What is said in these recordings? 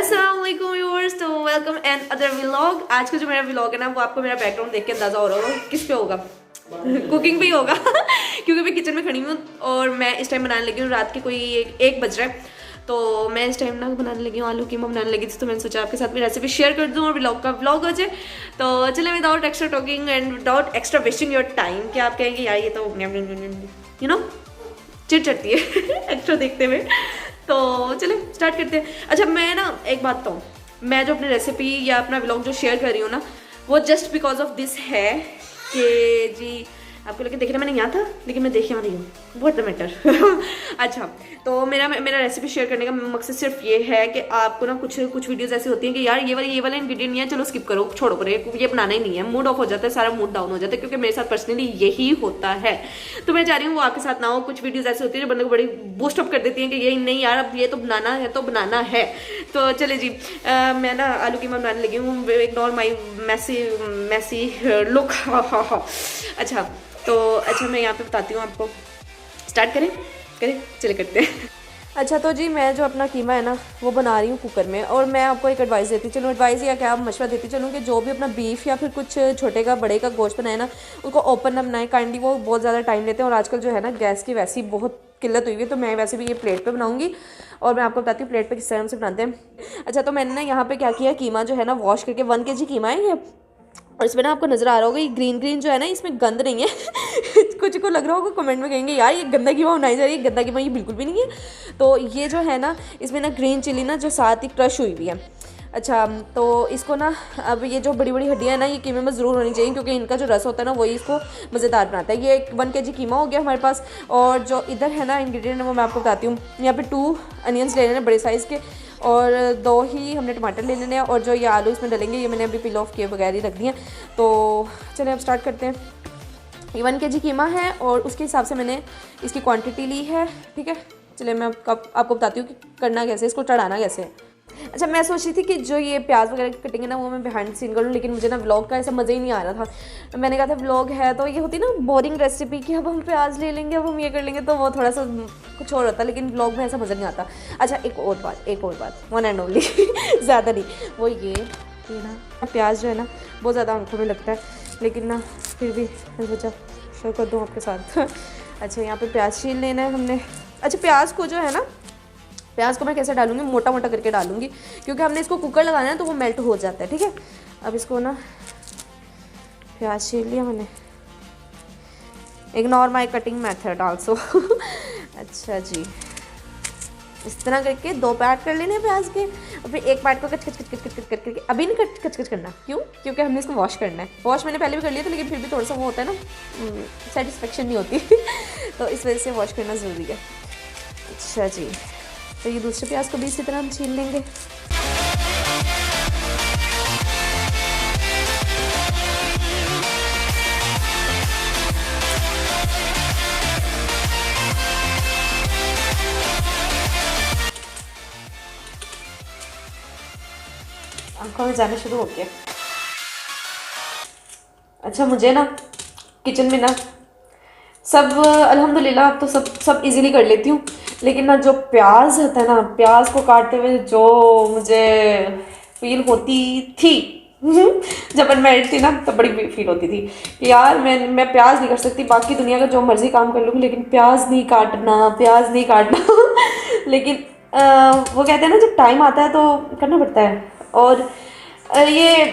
अस्सलाम वालेकुम व्यूअर्स, तो वेलकम एंड अदर व्लॉग। आज का जो मेरा व्लॉग है ना, वो आपको मेरा बैकग्राउंड देख के अंदाजा हो रहा होगा किस पे होगा। कुकिंग पे ही होगा क्योंकि मैं किचन में खड़ी हूँ और मैं इस टाइम बनाने लगी हूँ। रात के कोई एक बज रहा है, तो मैं इस टाइम ना बनाने लगी हूँ आलू कीमा बनाने लगी थी। तो मैंने सोचा आपके साथ भी रेसिपी शेयर कर दूँ और व्लॉग का व्लॉग हो जाए। तो चले without extra talking and without extra wasting your time, कि आप कहेंगे यार ये तो यू नो चिढ़ चढ़ती है एक्स्ट्रा देखते हुए। तो चले स्टार्ट करते हैं। अच्छा, मैं ना एक बात बताऊँ, मैं जो अपनी रेसिपी या अपना व्लॉग जो शेयर कर रही हूँ ना, वो जस्ट बिकॉज ऑफ दिस है कि जी आपको लगे देखना मैंने यहाँ था लेकिन मैं देखे रही हूँ, व्हाट द मैटर। अच्छा, तो मेरा रेसिपी शेयर करने का मकसद सिर्फ ये है कि आपको ना कुछ वीडियोस ऐसी होती हैं कि यार ये वाला इंग्रेडिएंट नहीं है, चलो स्किप करो, छोड़ो पर ये बनाना ही नहीं है, मूड ऑफ हो जाता है, सारा मूड डाउन हो जाता है। क्योंकि मेरे साथ पर्सनली यही होता है। तो मैं चाह रही हूँ वो आपके साथ ना हो। कुछ वीडियोज ऐसी होती है जो बंदे को बड़ी बूस्ट अप कर देती हैं कि ये नहीं यार अब ये तो बनाना है तो बनाना है। तो चले जी, मैं ना आलू कीमा बनाने लगी हूँ। Ignore my messy look. अच्छा मैं यहाँ पे बताती हूँ आपको। स्टार्ट करें चले करते हैं। अच्छा, तो जी मैं जो अपना कीमा है ना वो बना रही हूँ कुकर में। और मैं आपको एक एडवाइस देती चलूँ, एडवाइस या क्या मशवरा देती चलूँ कि जो भी अपना बीफ या फिर कुछ छोटे का बड़े का गोश्त बनाए ना, उसको ओपन ना बनाए काइंडली। वो बहुत ज़्यादा टाइम लेते हैं और आजकल जो है ना गैस की वैसी बहुत किल्लत हुई है। तो मैं वैसे भी ये प्लेट पे बनाऊंगी और मैं आपको बताती हूँ प्लेट पे किस तरह से बनाते हैं। अच्छा, तो मैंने ना यहाँ पे क्या किया, कीमा जो है ना वॉश करके 1 kg कीमा है ये। और इसमें ना आपको नज़र आ रहा होगा ये ग्रीन जो है ना, इसमें गंद नहीं है। कुछ को लग रहा होगा कमेंट में कहेंगे यार ये गंदा कीमा बनाई जा रही है, गंदा कीमा ये बिल्कुल भी नहीं है। तो ये जो है ना इसमें ना ग्रीन चिली ना जो साथ ही क्रश हुई हुई है। अच्छा, तो इसको ना अब ये जो बड़ी बड़ी हड्डियाँ हैं ना ये कीमे में ज़रूर होनी चाहिए, क्योंकि इनका जो रस होता है ना वही इसको मज़ेदार बनाता है। ये 1 kg कीमा हो गया हमारे पास। और जो इधर है ना इंग्रेडिएंट वो मैं आपको बताती हूँ। यहाँ पे 2 अनियंस ले लेने बड़े साइज़ के, और 2 ही हमने टमाटर ले लेने हैं। और जो ये आलू इसमें डलेंगे ये मैंने अभी पिल ऑफ किए बगैर ही रख दिए। तो चलिए अब स्टार्ट करते हैं। ये 1 kg कीमा है और उसके हिसाब से मैंने इसकी क्वांटिटी ली है, ठीक है। चलिए मैं आपको बताती हूँ कि करना कैसे, इसको चढ़ाना कैसे है। अच्छा, मैं सोच रही थी कि जो ये प्याज वगैरह की कटिंग है ना वो मैं बिहाइंड सीन कर लूँ, लेकिन मुझे ना व्लॉग का ऐसा मज़ा ही नहीं आ रहा था। मैंने कहा था व्लॉग है तो ये होती ना बोरिंग रेसिपी कि अब हम प्याज ले लेंगे, अब हम ये कर लेंगे, तो वो थोड़ा सा कुछ और होता, लेकिन व्लॉग में ऐसा मज़ा नहीं आता। अच्छा, एक और बात 1 and only ज़्यादा नहीं, वो ये ना प्याज जो है ना बहुत ज़्यादा आंखों में लगता है, लेकिन ना फिर भी मैं सोचा शेयर कर दूँ आपके साथ। अच्छा, यहाँ पे प्याज छील लेना है हमने। अच्छा, प्याज को जो है ना, प्याज को मैं कैसे डालूंगी, मोटा मोटा करके डालूंगी, क्योंकि हमने इसको कुकर लगाना है तो वो मेल्ट हो जाता है, ठीक है। अब इसको ना प्याज छील लिया मैंने। Ignore my cutting method also. अच्छा जी, इस तरह करके 2 पार्ट कर लेने प्याज के, और फिर एक पार्ट को कच करके अभी नहीं कच करना। क्यों? क्योंकि हमने इसको वॉश करना है। वॉश मैंने पहले भी कर लिया था, लेकिन फिर भी थोड़ा सा वो होता है ना, सेटिस्फेक्शन नहीं होती। तो इस वजह से वॉश करना ज़रूरी है। अच्छा जी, तो ये दूसरे प्याज को भी इसी तरह हम छील लेंगे। आंखों में जाना शुरू हो गया। अच्छा, मुझे ना किचन में ना सब अल्हम्दुलिल्लाह अब तो सब इजीली कर लेती हूँ, लेकिन ना जो प्याज होता है ना, प्याज को काटते हुए जो मुझे फील होती थी जब अनमैरिड थी ना, तब बड़ी फील होती थी कि यार मैं प्याज नहीं कर सकती, बाकी दुनिया का जो मर्जी काम कर लूँगी लेकिन प्याज नहीं काटना। लेकिन वो कहते हैं ना जब टाइम आता है तो करना पड़ता है। और ये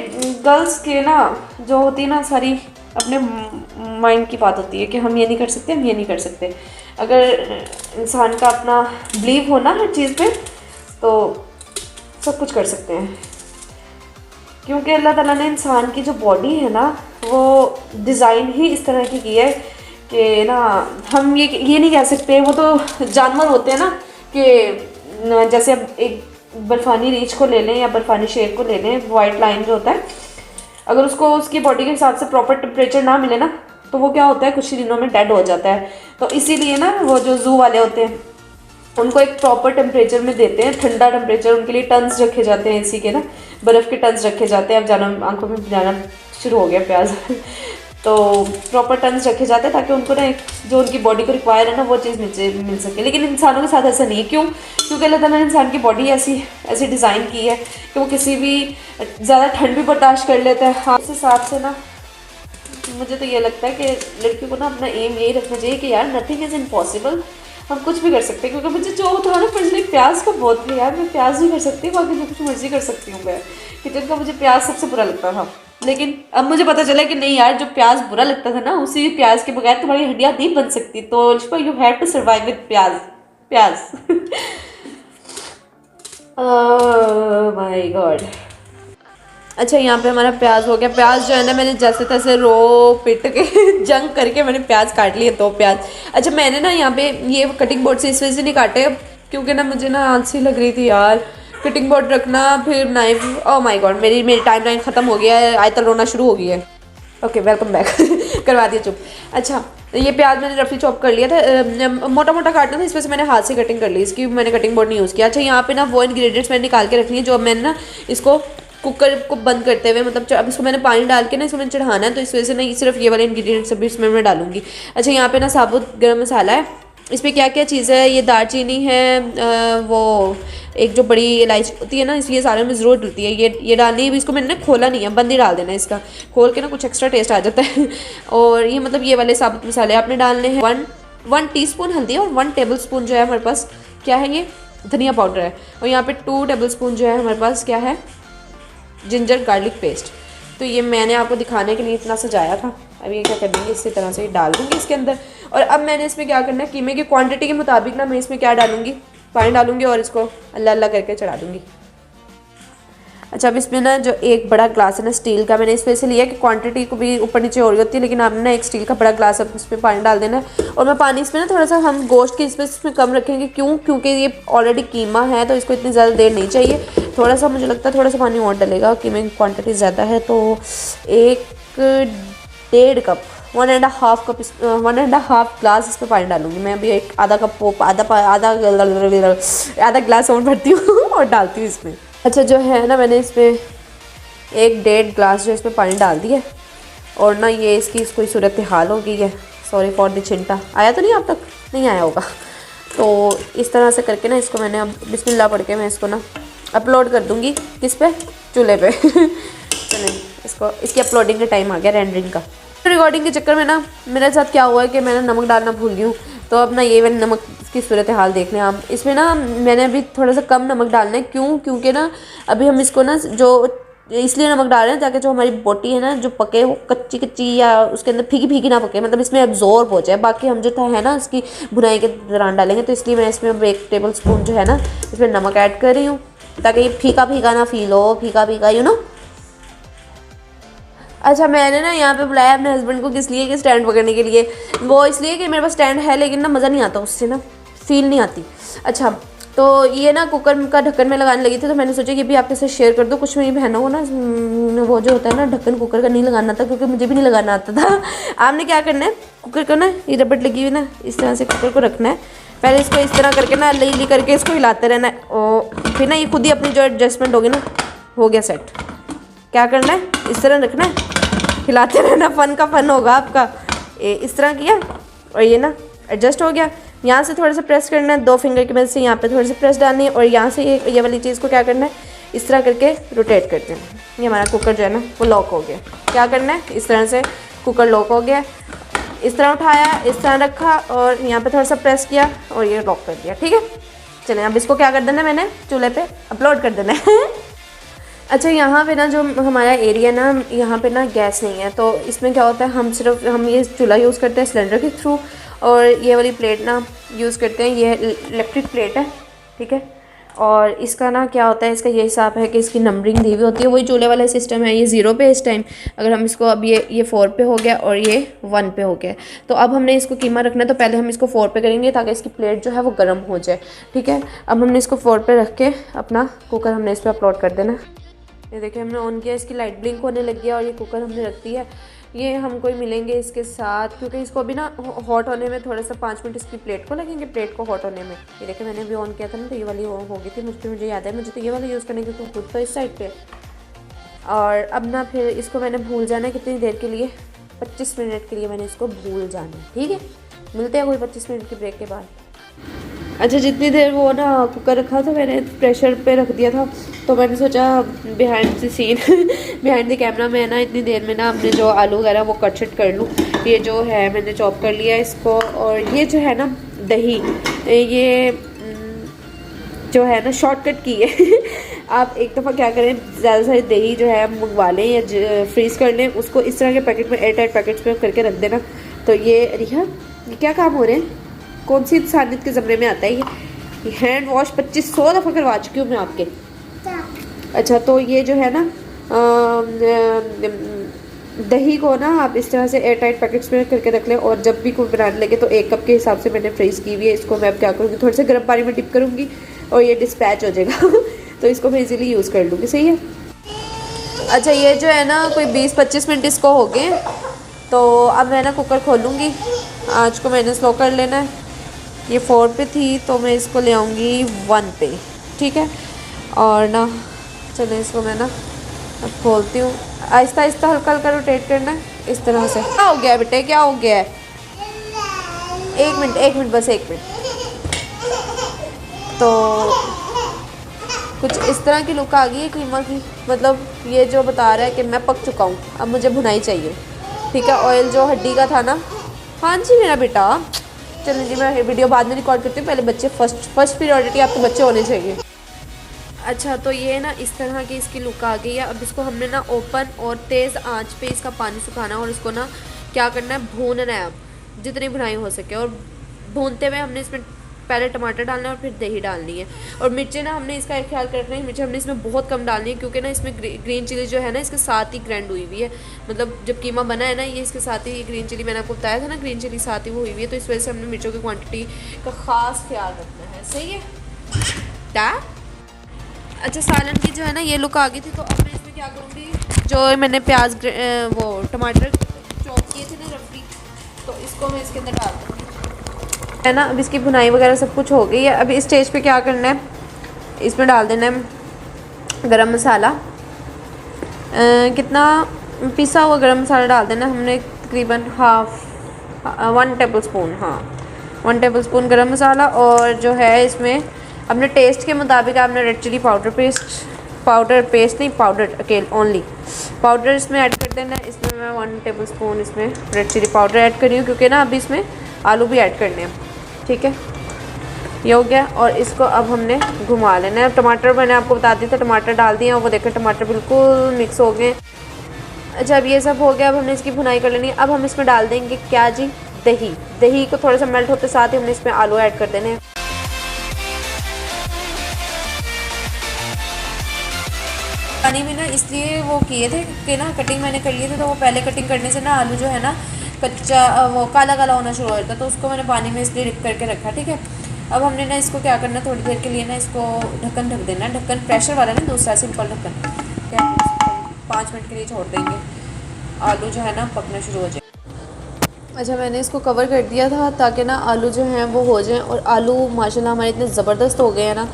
गर्ल्स के ना जो होती है ना सारी अपने माइंड की बात होती है कि हम ये नहीं कर सकते। अगर इंसान का अपना बिलीव हो ना हर चीज़ पे तो सब कुछ कर सकते हैं, क्योंकि अल्लाह ताला ने इंसान की जो बॉडी है ना वो डिज़ाइन ही इस तरह की है कि ना हम ये नहीं कह सकते। वो तो जानवर होते हैं ना कि जैसे अब एक बर्फानी रीछ को ले लें या बर्फानी शेर को ले लें, वाइट लाइन जो होता है, अगर उसको उसकी बॉडी के हिसाब से प्रॉपर टेम्परेचर ना मिले ना तो वो क्या होता है कुछ ही दिनों में डेड हो जाता है। तो इसीलिए ना वो जो जू वाले होते हैं उनको एक प्रॉपर टेम्परेचर में देते हैं, ठंडा टेम्परेचर। उनके लिए टन्स रखे जाते हैं, इसी के ना बर्फ़ के टन्स रखे जाते हैं। अब जाना आंखों में जाना शुरू हो गया प्याज। तो प्रॉपर टर्न्स रखे जाते हैं ताकि उनको ना जो उनकी बॉडी को रिक्वायर है ना वो चीज़ मिल सके। लेकिन इंसानों के साथ ऐसा नहीं है। क्यों? क्योंकि अल्लाह ताला ने इंसान की बॉडी ऐसी डिज़ाइन की है कि वो किसी भी ज़्यादा ठंड भी बर्दाश्त कर लेता है। हाँ, उस हिसाब से ना मुझे तो ये लगता है कि लड़की को ना अपना एम यही रखना चाहिए कि यार नथिंग इज़ इम्पॉसिबल, हम कुछ भी कर सकते हैं। क्योंकि मुझे जो था ना पर्सनली प्याज का बहुत है यार, मैं प्याज भी कर सकती हूँ, बाकी जो कुछ मर्जी कर सकती हूँ मैं। किचन का मुझे प्याज सबसे बुरा लगता था, लेकिन अब मुझे पता चला कि नहीं यार, जो प्याज बुरा लगता था ना उसी प्याज के बगैर तुम्हारी हड्डियाँ नहीं बन सकती। तो you have to survive with pyaaz my god. अच्छा, यहाँ पे हमारा प्याज हो गया। प्याज जो है ना मैंने जैसे तैसे रो पिट के जंग करके मैंने प्याज काट लिए 2 प्याज। अच्छा, मैंने ना यहाँ पे ये कटिंग बोर्ड से इस वजह से नहीं काटे क्योंकि ना मुझे ना आलसी लग रही थी यार कटिंग बोर्ड रखना, फिर नाइफ। ओह माय गॉड, मेरी टाइम लाइन ख़त्म हो गया है, आयतल रोना शुरू हो गई है। ओके, वेलकम बैक करवा दिया चुप। अच्छा, ये प्याज मैंने रफली चॉप कर लिया था, मोटा मोटा काटना था, इस वजह से मैंने हाथ से कटिंग कर ली, इसकी मैंने कटिंग बोर्ड नहीं यूज़ किया। अच्छा, यहाँ पे ना वो इंग्रेडिएंट्स मैंने निकाल के रखनी है जो मैंने ना इसको कुकर को बंद करते हुए, मतलब अब इसको मैंने पानी डाल के ना इसको मैंने चढ़ाना है, तो इस वजह से ना सिर्फ ये वाले इंग्रेडिएंट्स अभी इसमें मैं डालूंगी। अच्छा, यहाँ पे ना साबुत गरम मसाला है, इसमें क्या क्या चीज़ है, ये दालचीनी है, वो एक जो बड़ी इलायची होती है ना, इसलिए सारे में ज़रूर डलती है, ये डालनी है। इसको मैंने ना खोला नहीं है, बंद ही डाल देना है, इसका खोल के ना कुछ एक्स्ट्रा टेस्ट आ जाता है। और ये मतलब ये वाले साबुत मसाले आपने डालने हैं। 1 टीस्पून हल्दी और 1 टेबल स्पून जो है हमारे पास क्या है, ये धनिया पाउडर है। और यहाँ पे 2 टेबल स्पून जो है हमारे पास क्या है, जिंजर गार्लिक पेस्ट। तो ये मैंने आपको दिखाने के लिए इतना सजाया था। अब ये क्या कर देंगे, इसी तरह से डाल दूँगी इसके अंदर। और अब मैंने इसमें क्या करना है, कीमे की क्वांटिटी के मुताबिक ना मैं इसमें क्या डालूँगी, पानी डालूँगी और इसको अल्लाह अल्लाह करके चढ़ा दूँगी। अच्छा, अब इसमें ना जो एक बड़ा ग्लास है ना स्टील का, मैंने इस वजह से लिया कि क्वांटिटी को भी ऊपर नीचे हो रही होती है, लेकिन आपने ना एक स्टील का बड़ा ग्लास अब इसमें पानी डाल देना है। और मैं पानी इसमें ना थोड़ा सा हम गोश्त की इसमें कम रखेंगे। क्यों? क्योंकि ये ऑलरेडी कीमा है तो इसको इतनी ज़्यादा देर नहीं चाहिए। थोड़ा सा मुझे लगता है थोड़ा सा पानी और डलेगा, कीमे की क्वान्टिटी ज़्यादा है, तो 1.5 कप 1.5 ग्लास इसमें पानी डालूंगी मैं। अभी एक आधा ग्लास और भरती हूँ और डालती हूँ इसमें। अच्छा, जो है ना मैंने इसमें 1.5 ग्लास जो इसमें पानी डाल दिया और ना ये इसकी कोई सूरत हाल हो गई है। सॉरी फॉर द चिंटा, आया तो नहीं आप तक, नहीं आया होगा। तो इस तरह से करके ना इसको मैंने अब बिस्मिल्लाह पढ़ के मैं इसको ना अपलोड कर दूँगी। किस पे? चूल्हे पे। चलें, इसकी अपलोडिंग का टाइम आ गया, रेंडरिंग का। रिकॉर्डिंग के चक्कर में ना मेरे साथ क्या हुआ है कि मैंने नमक डालना भूल गई हूँ। तो अब ना ये मैंने नमक की सूरत हाल देख लें आप। इसमें ना मैंने अभी थोड़ा सा कम नमक डालना है। क्यों? क्योंकि ना अभी हम इसको ना जो इसलिए नमक डाल रहे हैं ताकि जो हमारी बोटी है ना जो पके वो कच्ची कच्ची या उसके अंदर फीकी फीकी ना पके, मतलब इसमें एब्जॉर्ब हो जाए। बाकी हम जो था है ना उसकी भुनाई के दौरान डालेंगे, तो इसलिए मैं इसमें 1 टेबल स्पून जो है ना इसमें नमक ऐड कर रही हूँ ताकि ये फीका फीका ना फील हो, फीका फीका यू नो। अच्छा, मैंने ना यहाँ पे बुलाया अपने हस्बैंड को किस लिए कि स्टैंड पकड़ने के लिए। वो इसलिए कि मेरे पास स्टैंड है लेकिन ना मज़ा नहीं आता उससे, ना फील नहीं आती। अच्छा, तो ये ना कुकर का ढक्कन में लगाने लगी थी, तो मैंने सोचा कि भी आपके साथ शेयर कर दो। कुछ मेरी बहनों को ना वो जो होता है ना ढक्कन कुकर का नहीं लगाना था, क्योंकि मुझे भी नहीं लगाना आता था। आपने क्या करना है, कुकर को ना ये रबड़ लगी हुई ना इस तरह से कुकर को रखना है। पहले इसको इस तरह करके ना ली करके इसको हिलाते रहना है, और फिर ना ये खुद ही अपनी जो एडजस्टमेंट होगी ना हो गया सेट। क्या करना है, इस तरह रखना है, हिलाते रहना, फन का फन होगा आपका। इस तरह किया और ये ना एडजस्ट हो गया। यहाँ से थोड़ा सा प्रेस करना है 2 फिंगर की मदद से, यहाँ पे थोड़ी सी प्रेस डालनी है और यहाँ से ये वाली चीज़ को क्या करना है इस तरह करके रोटेट कर देना। ये हमारा कुकर जो है ना वो लॉक हो गया। क्या करना है, इस तरह से कुकर लॉक हो गया, इस तरह उठाया, इस तरह रखा और यहाँ पे थोड़ा सा प्रेस किया और ये लॉक कर दिया। ठीक है, चलें अब इसको क्या कर देना है, मैंने चूल्हे पे अपलोड कर देना है। अच्छा, यहाँ पे ना जो हमारा एरिया ना यहाँ पे ना गैस नहीं है, तो इसमें क्या होता है हम ये चूल्हा यूज़ करते हैं सिलेंडर के थ्रू, और ये वाली प्लेट ना यूज़ करते हैं, ये इलेक्ट्रिक प्लेट है। ठीक है, और इसका ना क्या होता है, इसका ये हिसाब है कि इसकी नंबरिंग दी हुई होती है, वही चूल्हे वाला सिस्टम है। ये 0 पे इस टाइम, अगर हम इसको अब ये 4 पे हो गया और ये 1 पे हो गया, तो अब हमने इसको कीमा रखना है, तो पहले हम इसको 4 पे करेंगे ताकि इसकी प्लेट जो है वो गर्म हो जाए। ठीक है, अब हमने इसको 4 पे रख के अपना कुकर हमने इस पर अपलोड कर देना। ये देखिए हमने ऑन किया, इसकी लाइट ब्लिंक होने लग गया और ये कुकर हमने रख दी है। ये हमको मिलेंगे इसके साथ, क्योंकि इसको अभी ना हॉट होने में थोड़ा सा 5 मिनट इसकी प्लेट को लगेंगे, प्लेट को हॉट होने में। ये देखिए मैंने अभी ऑन किया था ना, तो ये वाली हो गई थी, मुझे याद है, मुझे तो ये वाला यूज़ करने की तो खुद तो इस साइड पे। और अब ना फिर इसको मैंने भूल जाना है कितनी देर के लिए, 25 मिनट के लिए मैंने इसको भूल जाना है, ठीक है। मिलते हैं कोई 25 मिनट की ब्रेक के बाद। अच्छा, जितनी देर वो ना कुकर रखा था मैंने प्रेशर पे रख दिया था, तो मैंने सोचा behind the scene behind the camera में ना इतनी देर में ना अपने जो आलू वगैरह वो कट शट कर लूँ। ये जो है मैंने चॉप कर लिया इसको, और ये जो है ना दही, ये जो है ना शॉर्टकट की है आप एक दफ़ा क्या करें, ज़्यादा सारी दही जो है मंगवा लें या फ्रीज़ कर लें, उसको इस तरह के पैकेट में, एयर टाइट पैकेट्स में करके रख देना। तो ये रिहा, ये क्या काम हो रहे हैं, कौन सी इंसानियत के ज़मरे में आता है ये हैंड वॉश 2500 दफ़ा करवा चुकी हूँ मैं आपके। अच्छा, तो ये जो है ना दही को ना आप इस तरह से एयर टाइट पैकेट्स में करके रख लें, और जब भी कोई बनाने लगे तो 1 कप के हिसाब से मैंने फ्रीज़ की हुई है। इसको मैं अब क्या करूँगी, थोड़े से गर्म पानी में डिप करूँगी और ये डिस्पैच हो जाएगा तो इसको मैं इजीली यूज़ कर लूँगी, सही है। अच्छा, ये जो है ना कोई 20-25 मिनट इसको हो गए, तो अब मैं ना कुकर खोलूँगी। आज को मैंने स्लो कर लेना है, ये 4 पे थी तो मैं इसको ले आऊँगी 1 पे, ठीक है। और ना चलो इसको मैं ना अब खोलती हूँ, आहिस्ता आहिस्ता हल्का हल्का रोटेट करना है इस तरह से। क्या हो गया है बेटे, क्या हो गया है, 1 मिनट बस 1 मिनट। तो कुछ इस तरह की लुक आ गई है कीमा की, मतलब ये जो बता रहा है कि मैं पक चुका हूँ, अब मुझे भुनाई चाहिए, ठीक है। ऑयल जो हड्डी का था ना, हाँ जी मेरा बेटा, चलिए जी मैं वीडियो बाद में रिकॉर्ड करती हूँ, पहले बच्चे फर्स्ट प्रायोरिटी आपके बच्चे होने चाहिए। अच्छा, तो ये ना इस तरह की इसकी लुक आ गई है। अब इसको हमने ना ओपन और तेज़ आंच पे इसका पानी सुखाना है, और इसको ना क्या करना है, भूनना है अब जितनी भुनाई हो सके। और भूनते हुए हमने इसमें पहले टमाटर डालना है और फिर दही डालनी है। और मिर्चें ना हमने इसका एक ख्याल रखना है, मिर्चें हमने इसमें बहुत कम डालनी है, क्योंकि ना इसमें ग्रीन चिली जो है ना इसके साथ ही ग्राइंड हुई हुई है, मतलब जब कीमा बना है ना ये इसके साथ ही ग्रीन चिली, मैंने आपको बताया था ना ग्रीन चिली साथ ही वो हुई हुई है, तो इस वजह से हमने मिर्चों की क्वान्टिटी का ख़ास ख्याल रखना है, सही है क्या। अच्छा, सालन की जो है ना ये लुक आ गई थी, तो अब मैं इसमें क्या करूँगी, जो मैंने प्याज वो टमाटर चॉप किए थे ना रफली, तो इसको मैं इसके अंदर डाल दूँगी, है ना। अब इसकी भुनाई वगैरह सब कुछ हो गई है। अब इस स्टेज पे क्या करना है, इसमें डाल देना है गरम मसाला, कितना पिसा हुआ गरम मसाला डाल देना हमने, तकरीबन 1 टेबल स्पून, हाँ 1 टेबल स्पून गरम मसाला। और जो है इसमें अपने टेस्ट के मुताबिक आपने रेड चिली पाउडर नहीं, पाउडर अकेले ओनली पाउडर इसमें ऐड कर देना है। इसमें मैं 1 टेबल स्पून इसमें रेड चिली पाउडर ऐड कर रही हूँ, क्योंकि ना अभी इसमें आलू भी ऐड करने हैं, ठीक है। ये हो गया, और इसको अब हमने घुमा लेना है। टमाटर मैंने आपको बता दिया था, टमाटर डाल दिए, और वो देखो टमाटर बिल्कुल मिक्स हो गए। अच्छा, अब ये सब हो गया, अब हमने इसकी भुनाई कर लेनी है। अब हम इसमें डाल देंगे क्या जी, दही को थोड़ा सा मेल्ट होते साथ ही हमने इसमें आलू ऐड कर देने हैं। पानी में ना इसलिए वो किए थे कि ना कटिंग मैंने कर लिए थे, तो वो पहले कटिंग करने से ना आलू जो है ना कच्चा वो काला काला होना शुरू हो जाता, तो उसको मैंने पानी में इसलिए डिप करके रखा, ठीक है। अब हमने ना इसको क्या करना, थोड़ी देर के लिए ना इसको ढक्कन ढक देना, ढक्कन प्रेशर वाला ना, दूसरा सिंपल ढक्कन, क्या 5 मिनट के लिए छोड़ देंगे, आलू जो है ना पकना शुरू हो जाए। अच्छा, मैंने इसको कवर कर दिया था ताकि ना आलू जो हैं वो हो जाएं, और आलू माशाल्लाह हमारे इतने ज़बरदस्त हो गए हैं ना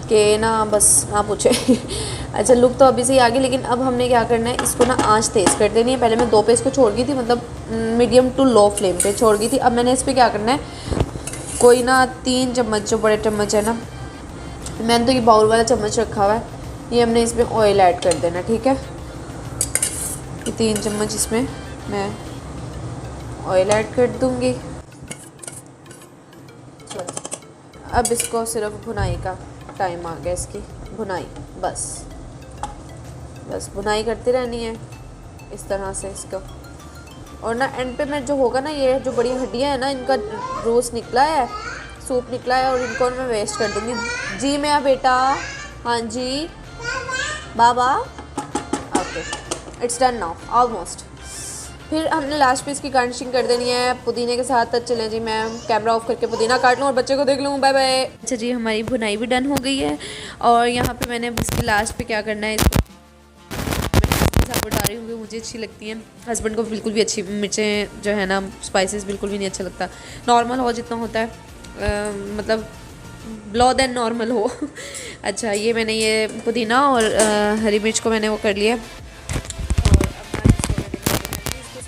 कि ना बस ना पूछे अच्छा, लुक तो अभी से ही आ गई, लेकिन अब हमने क्या करना है, इसको ना आंच तेज़ कर देनी है। पहले मैं 2 पे इसको छोड़ गई थी, मतलब मीडियम टू लो फ्लेम पे छोड़ गई थी। अब मैंने इस पर क्या करना है, कोई ना 3 चम्मच, जो बड़े चम्मच है ना, मैंने तो ये बाउल वाला चम्मच रखा हुआ है, ये हमने इसमें ऑयल ऐड कर देना, ठीक है। ये 3 चम्मच इसमें मैं ऑयल ऐड कर दूँगी। चलो, अब इसको सिर्फ भुनाई का टाइम आ गया, इसकी भुनाई बस भुनाई करती रहनी है इस तरह से इसको। और ना एंड पे मैं जो होगा ना, ये जो बड़ी हड्डियाँ हैं ना, इनका रोस्ट निकला है, सूप निकला है, और इनको मैं वेस्ट कर दूँगी। जी मेरा बेटा, हाँ जी बाबा, okay it's done now almost. फिर हमने लास्ट पे इसकी गार्निशिंग कर देनी है पुदीने के साथ। चलें जी, मैं कैमरा ऑफ करके पुदीना काट लूँ और बच्चे को देख लूँ, बाय बाय। अच्छा जी, हमारी भुनाई भी डन हो गई है, और यहाँ पे मैंने इसके लास्ट पे क्या करना है, इसको साबुत डाल रही हूँ, मुझे अच्छी लगती हैं, हस्बैंड को बिल्कुल भी अच्छी मिर्चें जो है ना, स्पाइसेस बिल्कुल भी नहीं अच्छा लगता, नॉर्मल हो जितना होता है, मतलब लो देन नॉर्मल हो अच्छा, ये मैंने ये पुदीना और हरी मिर्च को मैंने वो कर लिया, और अब मैं इसको